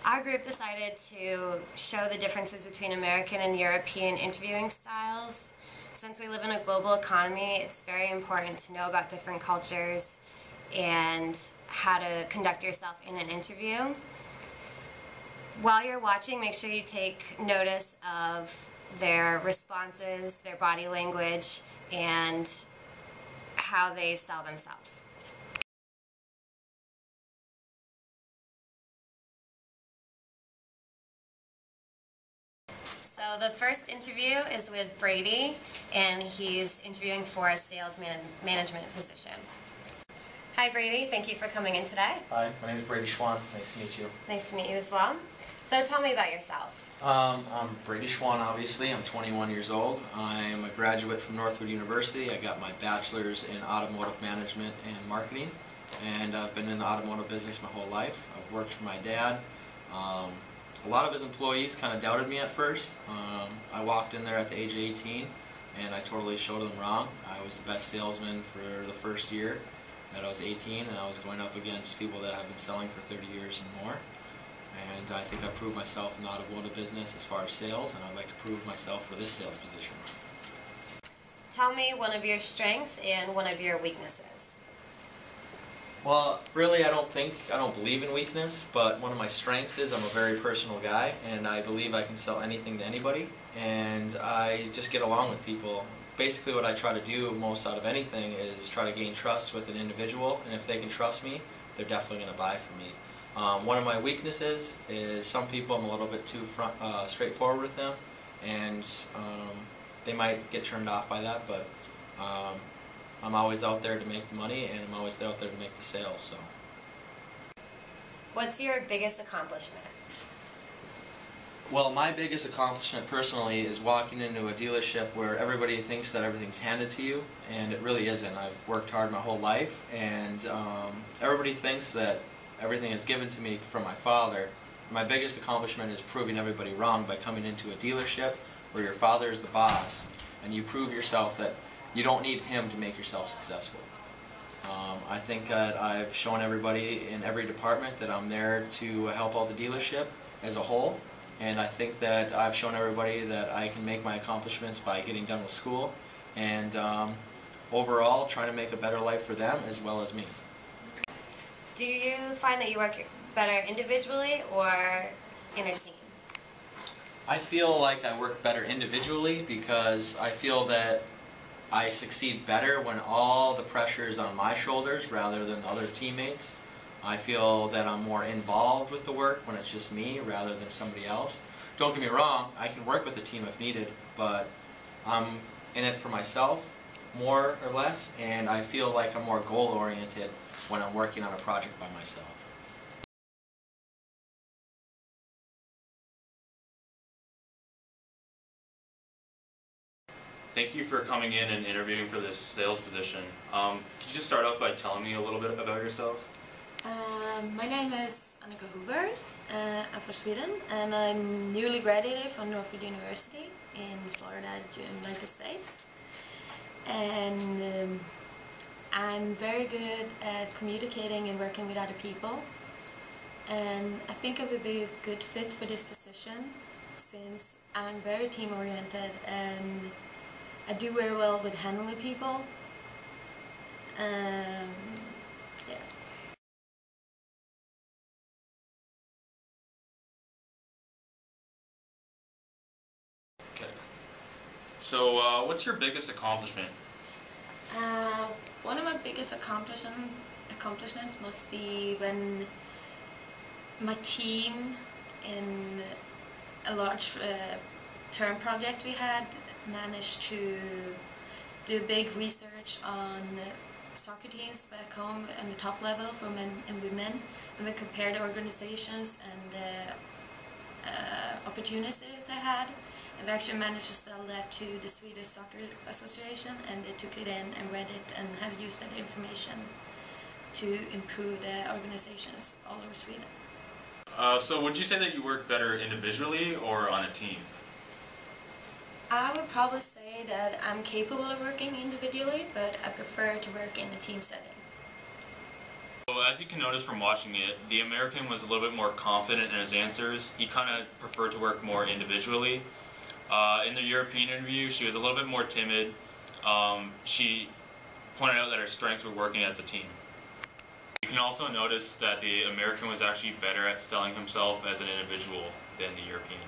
Our group decided to show the differences between American and European interviewing styles. Since we live in a global economy, it's very important to know about different cultures and how to conduct yourself in an interview. While you're watching, make sure you take notice of their responses, their body language, and how they sell themselves. So the first interview is with Brady, and he's interviewing for a sales management position. Hi Brady, thank you for coming in today. Hi, my name is Brady Schwann. Nice to meet you. Nice to meet you as well. So tell me about yourself. I'm Brady Schwann, obviously. I'm 21 years old. I'm a graduate from Northwood University. I got my bachelor's in automotive management and marketing, and I've been in the automotive business my whole life. I've worked for my dad. A lot of his employees kind of doubted me at first. I walked in there at the age of 18 and I totally showed them wrong. I was the best salesman for the first year that I was 18, and I was going up against people that have been selling for 30 years and more. And I think I proved myself in the automotive business as far as sales, and I'd like to prove myself for this sales position. Tell me one of your strengths and one of your weaknesses. Well, really I don't believe in weakness, but one of my strengths is I'm a very personal guy, and I believe I can sell anything to anybody, and I just get along with people. Basically what I try to do most out of anything is try to gain trust with an individual, and if they can trust me, they're definitely going to buy from me. One of my weaknesses is some people I'm a little bit too straightforward with them, and they might get turned off by that, but I'm always out there to make the money, and I'm always out there to make the sales. So, what's your biggest accomplishment? Well, my biggest accomplishment personally is walking into a dealership where everybody thinks that everything's handed to you, and it really isn't. I've worked hard my whole life, and everybody thinks that everything is given to me from my father. My biggest accomplishment is proving everybody wrong by coming into a dealership where your father is the boss, and you prove yourself that you don't need him to make yourself successful. I think that I've shown everybody in every department that I'm there to help out the dealership as a whole, and I think that I've shown everybody that I can make my accomplishments by getting done with school, and overall trying to make a better life for them as well as me. Do you find that you work better individually or in a team? I feel like I work better individually because I feel that I succeed better when all the pressure is on my shoulders rather than the other teammates. I feel that I'm more involved with the work when it's just me rather than somebody else. Don't get me wrong, I can work with a team if needed, but I'm in it for myself more or less, and I feel like I'm more goal-oriented when I'm working on a project by myself. Thank you for coming in and interviewing for this sales position. Could you just start off by telling me a little bit about yourself? My name is Annika Huber. I'm from Sweden, and I'm newly graduated from Northwood University in Florida, United States. And I'm very good at communicating and working with other people. And I think I would be a good fit for this position since I'm very team-oriented and I do very well with handling people. Yeah. Okay. So, what's your biggest accomplishment? One of my biggest accomplishments must be when my team in a large term project we had managed to do big research on soccer teams back home on the top level for men and women, and we compared the organizations and the opportunities they had, and we actually managed to sell that to the Swedish Soccer Association, and they took it in and read it and have used that information to improve the organizations all over Sweden. So would you say that you work better individually or on a team? I would probably say that I'm capable of working individually, but I prefer to work in a team setting. So as you can notice from watching it, the American was a little bit more confident in his answers. He kind of preferred to work more individually. In the European interview, she was a little bit more timid. She pointed out that her strengths were working as a team. You can also notice that the American was actually better at selling himself as an individual than the European.